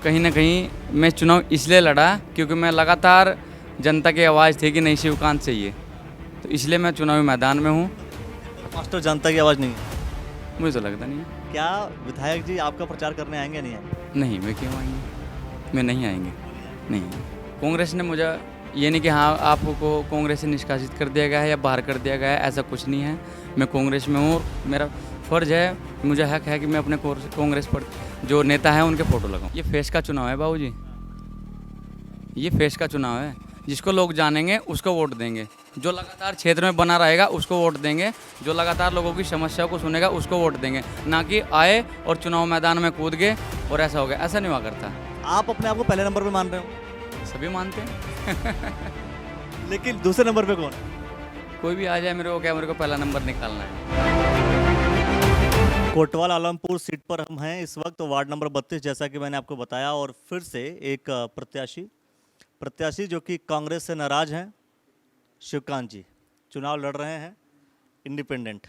कहीं ना कहीं मैं चुनाव इसलिए लड़ा क्योंकि मैं लगातार जनता की आवाज़ थी कि नहीं शिवकांत चाहिए, तो इसलिए मैं चुनावी मैदान में हूँ। मास्टर जनता की आवाज़ नहीं है। मुझे तो लगता नहीं है। क्या विधायक जी आपका प्रचार करने आएंगे या नहीं आएंगे? नहीं, मैं क्यों आएंगे? मैं नहीं आएंगे। नहीं, कांग्रेस ने मुझे ये नहीं कि हाँ आपको कांग्रेस से निष्कासित कर दिया गया है या बाहर कर दिया गया है, ऐसा कुछ नहीं है। मैं कांग्रेस में हूँ और मेरा फ़र्ज़ है, मुझे हक है कि मैं अपने कांग्रेस पर जो नेता हैं उनके फ़ोटो लगाऊँ। ये फेस का चुनाव है बाबूजी, ये फेस का चुनाव है। जिसको लोग जानेंगे उसको वोट देंगे, जो लगातार क्षेत्र में बना रहेगा उसको वोट देंगे, जो लगातार लोगों की समस्याओं को सुनेगा उसको वोट देंगे, ना कि आए और चुनाव मैदान में कूद गए और ऐसा हो गया। ऐसा नहीं हुआ करता। आप अपने आप को पहले नंबर पे मान रहे हो, सभी मानते हैं। लेकिन दूसरे नंबर पे कौन है? कोई भी आ जाए मेरे को क्या, मेरे को पहला नंबर निकालना है। कोतवाल आलमपुर सीट पर हम हैं इस वक्त, वार्ड नंबर 32, जैसा कि मैंने आपको बताया। और फिर से एक प्रत्याशी जो कि कांग्रेस से नाराज हैं, शिवकांत जी चुनाव लड़ रहे हैं इंडिपेंडेंट।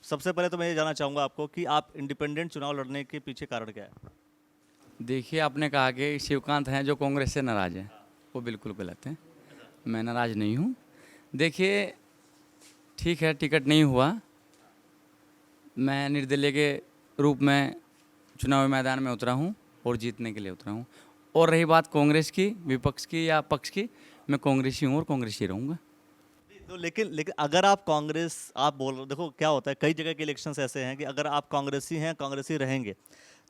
सबसे पहले तो मैं ये जानना चाहूँगा आपको कि आप इंडिपेंडेंट चुनाव लड़ने के पीछे कारण क्या है? देखिए, आपने कहा कि शिवकांत हैं जो कांग्रेस से नाराज़ हैं, वो बिल्कुल गलत है। मैं नाराज़ नहीं हूँ। देखिए, ठीक है, टिकट नहीं हुआ, मैं निर्दलीय के रूप में चुनावी मैदान में उतरा हूँ और जीतने के लिए उतरा हूँ। और रही बात कांग्रेस की, विपक्ष की या पक्ष की, मैं कांग्रेसी हूँ और कांग्रेसी रहूँगा। तो लेकिन अगर आप कांग्रेस, आप बोल रहे, देखो क्या होता है, कई जगह के इलेक्शंस ऐसे हैं कि अगर आप कांग्रेसी हैं, कांग्रेसी रहेंगे,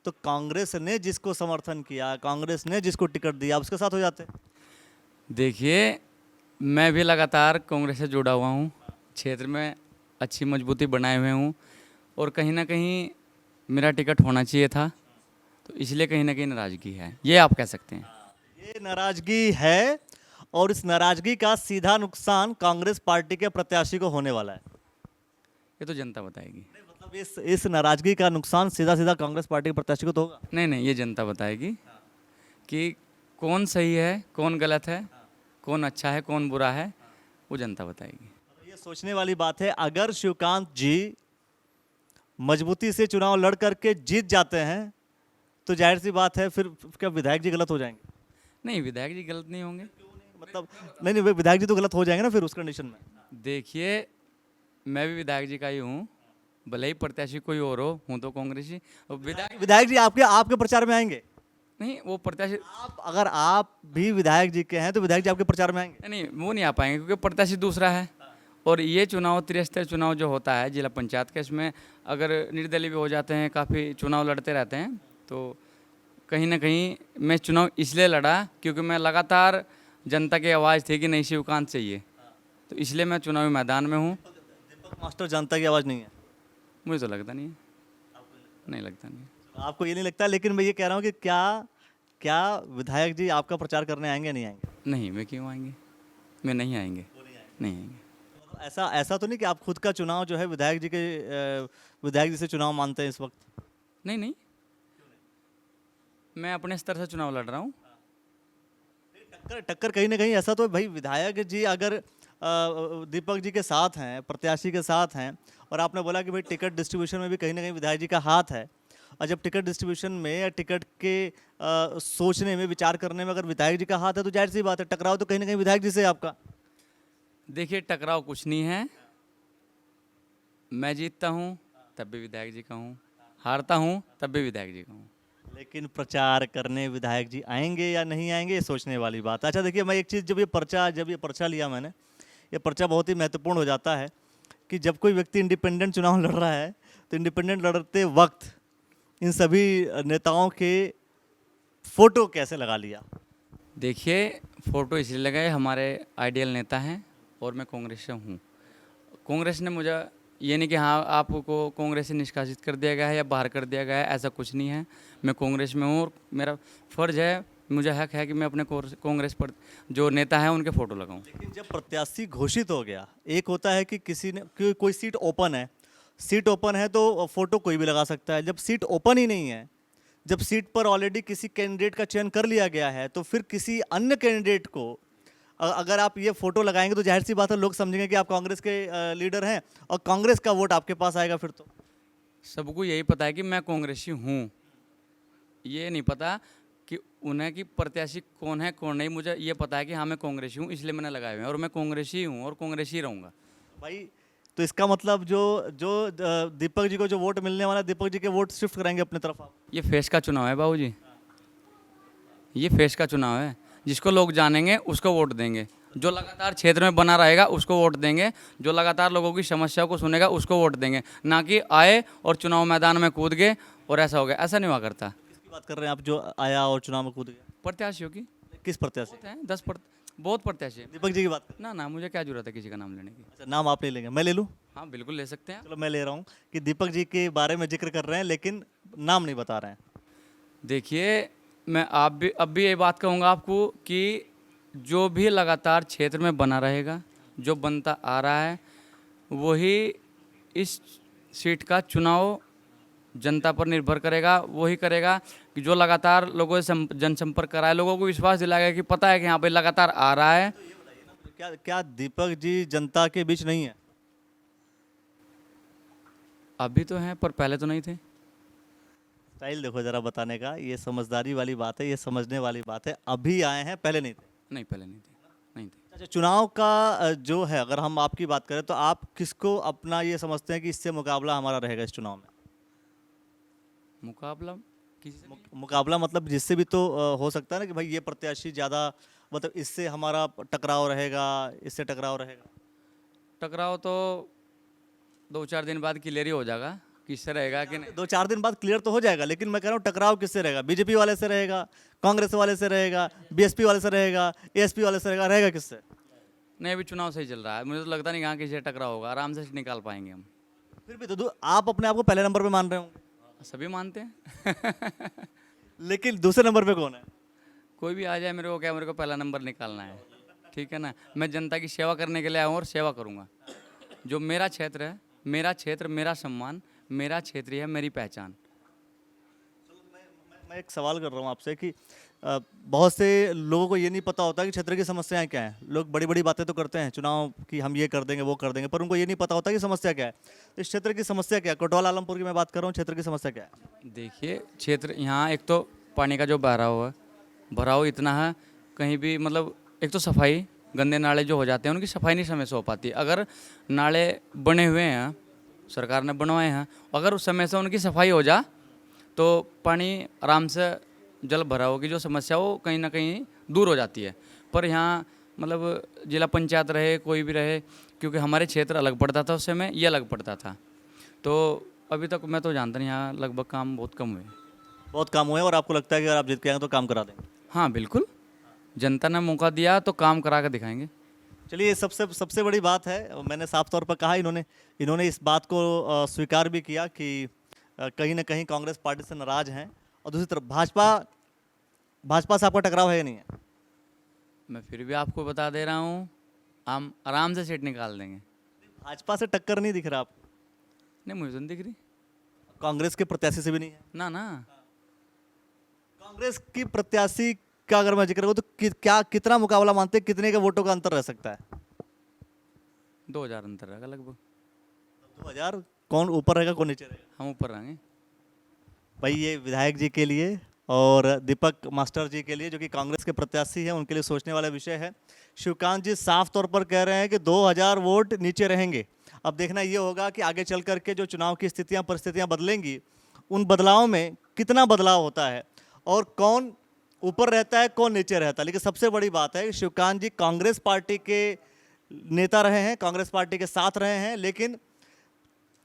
तो कांग्रेस ने जिसको समर्थन किया, कांग्रेस ने जिसको टिकट दिया, आप उसके साथ हो जाते हैं। देखिए, मैं भी लगातार कांग्रेस से जुड़ा हुआ हूँ, क्षेत्र में अच्छी मजबूती बनाए हुए हूँ और कहीं ना कहीं मेरा टिकट होना चाहिए था, तो इसलिए कहीं ना कहीं नाराज़गी है, ये आप कह सकते हैं। ये नाराजगी है और इस नाराजगी का सीधा नुकसान कांग्रेस पार्टी के प्रत्याशी को होने वाला है। ये तो जनता बताएगी। नहीं, मतलब इस नाराजगी का नुकसान सीधा सीधा कांग्रेस पार्टी के प्रत्याशी को तो होगा। नहीं नहीं, ये जनता बताएगी कि कौन सही है, कौन गलत है, कौन अच्छा है, कौन बुरा है, वो जनता बताएगी। ये सोचने वाली बात है। अगर शिवकांत जी मजबूती से चुनाव लड़ करके जीत जाते हैं तो जाहिर सी बात है फिर क्या विधायक जी गलत हो जाएंगे? नहीं, विधायक जी गलत नहीं होंगे। मतलब नहीं, वे विधायक जी तो गलत हो जाएंगे ना फिर उस कंडीशन में। देखिए, मैं भी विधायक जी का ही हूँ, भले ही प्रत्याशी कोई और हो, हूँ तो कांग्रेसी। और विधायक विधायक जी आपके आपके प्रचार में आएंगे? नहीं, वो प्रत्याशी अगर आप भी विधायक जी के हैं तो विधायक जी आपके प्रचार में आएंगे? नहीं, वो नहीं आ पाएंगे क्योंकि प्रत्याशी दूसरा है। और ये चुनाव, त्रिस्तरीय चुनाव जो होता है जिला पंचायत का, इसमें अगर निर्दलीय भी हो जाते हैं, काफ़ी चुनाव लड़ते रहते हैं, तो कहीं ना कहीं मैं चुनाव इसलिए लड़ा क्योंकि मैं लगातार जनता की आवाज़ थी कि नहीं शिवकांत चाहिए, तो इसलिए मैं चुनावी मैदान में हूँ। दीपक मास्टर जनता की आवाज़ नहीं है। मुझे तो लगता नहीं है। नहीं लगता नहीं है। आपको ये नहीं लगता, लेकिन मैं ये कह रहा हूँ कि क्या क्या विधायक जी आपका प्रचार करने आएंगे या नहीं आएंगे? नहीं, मैं क्यों आएंगे? मैं नहीं आएंगे। नहीं आएंगे। मतलब ऐसा ऐसा तो नहीं कि आप खुद का चुनाव जो है विधायक जी से चुनाव मानते हैं इस वक्त? नहीं नहीं, मैं अपने स्तर से चुनाव लड़ रहा हूँ। टक्कर टक्कर कहीं ना कहीं ऐसा तो भाई, विधायक जी अगर दीपक जी के साथ हैं, प्रत्याशी के साथ हैं, और आपने बोला कि भाई टिकट डिस्ट्रीब्यूशन में भी कहीं ना कहीं विधायक जी का हाथ है, और जब टिकट डिस्ट्रीब्यूशन में या टिकट के सोचने में, विचार करने में अगर विधायक जी का हाथ है तो जाहिर सी बात है टकराव तो कहीं ना कहीं विधायक जी से है आपका। देखिए, टकराव कुछ नहीं है। मैं जीतता हूँ तब भी विधायक जी का हूँ, हारता हूँ तब भी विधायक जी का हूँ। लेकिन प्रचार करने विधायक जी आएंगे या नहीं आएंगे, ये सोचने वाली बात है। अच्छा देखिए, मैं एक चीज़, जब ये पर्चा लिया मैंने, ये पर्चा बहुत ही महत्वपूर्ण हो जाता है कि जब कोई व्यक्ति इंडिपेंडेंट चुनाव लड़ रहा है तो इंडिपेंडेंट लड़ते वक्त इन सभी नेताओं के फोटो कैसे लगा लिया? देखिए, फ़ोटो इसलिए लगाए, हमारे आइडियल नेता हैं और मैं कांग्रेस से हूँ। कांग्रेस ने मुझे ये नहीं कि हाँ आपको कांग्रेस से निष्कासित कर दिया गया है या बाहर कर दिया गया है, ऐसा कुछ नहीं है। मैं कांग्रेस में हूँ और मेरा फ़र्ज़ है, मुझे हक है कि मैं अपने कांग्रेस पर जो नेता हैं उनके फ़ोटो लगाऊं। लेकिन जब प्रत्याशी घोषित हो गया, एक होता है कि किसी ने कोई सीट ओपन है, सीट ओपन है तो फोटो कोई भी लगा सकता है। जब सीट ओपन ही नहीं है, जब सीट पर ऑलरेडी किसी कैंडिडेट का चयन कर लिया गया है, तो फिर किसी अन्य कैंडिडेट को अगर आप ये फोटो लगाएंगे तो जाहिर सी बात है लोग समझेंगे कि आप कांग्रेस के लीडर हैं और कांग्रेस का वोट आपके पास आएगा फिर तो। सबको यही पता है कि मैं कांग्रेसी हूँ, ये नहीं पता कि उन्हें कि प्रत्याशी कौन है कौन नहीं, मुझे ये पता है कि हाँ मैं कांग्रेसी हूँ, इसलिए मैंने लगाए हुए हैं और मैं कांग्रेसी हूँ और कांग्रेसी रहूँगा। भाई तो इसका मतलब जो जो दीपक जी को जो वोट मिलने वाला है, दीपक जी के वोट शिफ्ट करेंगे अपनी तरफ आप? ये फेस का चुनाव है बाबूजी, ये फेस का चुनाव है। जिसको लोग जानेंगे उसको वोट देंगे, जो लगातार क्षेत्र में बना रहेगा उसको वोट देंगे, जो लगातार लोगों की समस्याओं को सुनेगा उसको वोट देंगे, ना कि आए और चुनाव मैदान में कूद गए और ऐसा हो गया। ऐसा नहीं हुआ करता। किसकी बात कर रहे हैं आप जो आया और चुनाव में कूद गया? प्रत्याशियों की किस प्रत्याशी? बहुत है, 10 बहुत प्रत्याशी है। दीपक जी की बात कर? ना ना, मुझे क्या जरूरत है किसी का नाम लेने की। अच्छा, नाम आप नहीं लेंगे, मैं ले लूँ? हाँ बिल्कुल ले सकते हैं। चलो मैं ले रहा हूँ कि दीपक जी के बारे में जिक्र कर रहे हैं लेकिन नाम नहीं बता रहे हैं। देखिए, मैं अब भी ये बात कहूँगा आपको कि जो भी लगातार क्षेत्र में बना रहेगा, जो बनता आ रहा है, वही इस सीट का चुनाव जनता पर निर्भर करेगा। वही करेगा कि जो लगातार लोगों से जनसंपर्क कराए, लोगों को विश्वास दिलाएगा कि पता है कि यहाँ पे लगातार आ रहा है। क्या क्या दीपक जी जनता के बीच नहीं है? अभी तो हैं पर पहले तो नहीं थे। स्टाइल देखो जरा बताने का, ये समझदारी वाली बात है, ये समझने वाली बात है। अभी आए हैं, पहले नहीं थे? नहीं, पहले नहीं थे, नहीं थे। अच्छा, चुनाव का जो है, अगर हम आपकी बात करें तो आप किसको अपना ये समझते हैं कि इससे मुकाबला हमारा रहेगा इस चुनाव में? मुकाबला किसी से नहीं। मुकाबला मतलब जिससे भी तो हो सकता है ना कि भाई ये प्रत्याशी ज़्यादा, मतलब इससे हमारा टकराव रहेगा, इससे टकराव रहेगा। टकराव तो 2-4 दिन बाद क्लियर ही हो जाएगा किससे रहेगा कि नहीं। 2-4 दिन बाद क्लियर तो हो जाएगा, लेकिन मैं कह रहा हूँ टकराव किससे रहेगा? बीजेपी वाले से रहेगा, कांग्रेस वाले से रहेगा, बीएसपी वाले से रहेगा, एएसपी वाले से रहेगा किससे? नहीं, अभी चुनाव सही चल रहा है, मुझे तो लगता नहीं कहाँ किसी से टकराव होगा, आराम से निकाल पाएंगे हम। फिर भी तो आप अपने आप को पहले नंबर पे मान रहे होंगे, सभी मानते हैं। लेकिन दूसरे नंबर पे कौन है? कोई भी आ जाए, मेरे को क्या, मेरे को पहला नंबर निकालना है, ठीक है ना। मैं जनता की सेवा करने के लिए आया हूँ और सेवा करूँगा। जो मेरा क्षेत्र है, मेरा क्षेत्र, मेरा सम्मान, मेरा क्षेत्र है, मेरी पहचान। मैं एक सवाल कर रहा हूँ आपसे कि बहुत से लोगों को ये नहीं पता होता कि क्षेत्र की समस्याएं क्या हैं। लोग बड़ी बड़ी बातें तो करते हैं चुनाव की, हम ये कर देंगे वो कर देंगे, पर उनको ये नहीं पता होता कि समस्या क्या है। तो इस क्षेत्र की समस्या क्या है? कोतवाल आलमपुर की मैं बात कर रहा हूँ, क्षेत्र की समस्या क्या है? देखिए, क्षेत्र यहाँ एक तो पानी का जो भराव इतना है, कहीं भी मतलब एक तो सफाई, गंदे नाले जो हो जाते हैं उनकी सफाई नहीं समय से हो पाती। अगर नाले बने हुए हैं, सरकार ने बनवाए हैं, अगर उस समय से उनकी सफाई हो जा तो पानी आराम से, जल भराव की जो समस्या हो कहीं ना कहीं दूर हो जाती है। पर यहाँ मतलब जिला पंचायत रहे, कोई भी रहे, क्योंकि हमारे क्षेत्र अलग पड़ता था उस समय, ये अलग पड़ता था, तो अभी तक मैं तो जानता नहीं, यहाँ लगभग काम बहुत कम हुए। बहुत काम हुए और आपको लगता है कि अगर आप जीत के आएंगे तो काम करा देंगे? हाँ बिल्कुल, जनता ने मौका दिया तो काम करा कर दिखाएंगे। चलिए, सबसे बड़ी बात है, मैंने साफ तौर पर कहा, इन्होंने इस बात को स्वीकार भी किया कि कहीं ना कहीं कांग्रेस पार्टी से नाराज हैं, और दूसरी तरफ भाजपा से आपका टकराव है या नहीं है? मैं फिर भी आपको बता दे रहा हूँ, हम आराम से सीट निकाल देंगे। भाजपा से टक्कर नहीं दिख रहा आप? नहीं, मुझे तो नहीं दिख रही। कांग्रेस के प्रत्याशी से भी नहीं है? ना ना, कांग्रेस की प्रत्याशी का अगर मैं जिक्र करूँ तो कितना मुकाबला मानते हैं, कितने के वोटों का अंतर रह सकता है? 2000 अंतर रहेगा लगभग। 2000? कौन ऊपर रहेगा कौन नीचे रहेगा? हम ऊपर रहेंगे भाई, ये विधायक जी के लिए और दीपक मास्टर जी के लिए जो कि कांग्रेस के प्रत्याशी हैं, उनके लिए सोचने वाला विषय है। शिवकांत जी साफ तौर पर कह रहे हैं कि 2000 वोट नीचे रहेंगे। अब देखना ये होगा कि आगे चल करके जो चुनाव की परिस्थितियां बदलेंगी, उन बदलाव में कितना बदलाव होता है और कौन ऊपर रहता है कौन नीचे रहता है। लेकिन सबसे बड़ी बात है कि शिवकांत जी कांग्रेस पार्टी के नेता रहे हैं, कांग्रेस पार्टी के साथ रहे हैं, लेकिन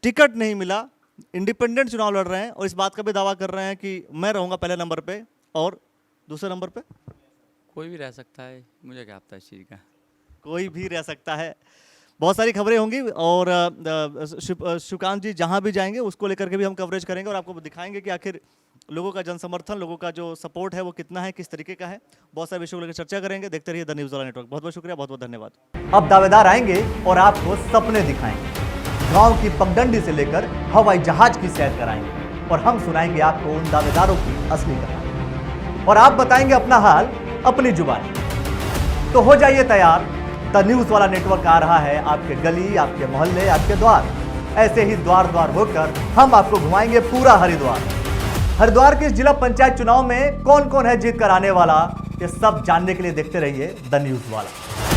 टिकट नहीं मिला, इंडिपेंडेंट चुनाव लड़ रहे हैं और इस बात का भी दावा कर रहे हैं कि मैं रहूंगा पहले नंबर पे और दूसरे नंबर पे कोई भी रह सकता है, मुझे क्या पता इस चीज़ का। कोई भी रह सकता है। बहुत सारी खबरें होंगी और शिवकांत जी जहां भी जाएंगे उसको लेकर के भी हम कवरेज करेंगे और आपको दिखाएंगे कि आखिर लोगों का जनसमर्थन, लोगों का जो सपोर्ट है वो कितना है, किस तरीके का है। बहुत सारे विषयों को लेकर चर्चा करेंगे। देखते रहिए द न्यूज़ वाला नेटवर्क। बहुत बहुत शुक्रिया, बहुत बहुत धन्यवाद। अब दावेदार आएंगे और आपको सपने दिखाएंगे, गांव की पगडंडी से लेकर हवाई जहाज की सैर कराएंगे और हम सुनाएंगे आपको उन दावेदारों की असली कहानी और आप बताएंगे अपना हाल अपनी जुबानी। तो हो जाइए तैयार, द न्यूज़ वाला नेटवर्क आ रहा है आपके गली, आपके मोहल्ले, आपके द्वार। ऐसे ही द्वार द्वार होकर हम आपको घुमाएंगे पूरा हरिद्वार। हरिद्वार के इस जिला पंचायत चुनाव में कौन कौन है जीत कर आने वाला, ये सब जानने के लिए देखते रहिए द न्यूज वाला।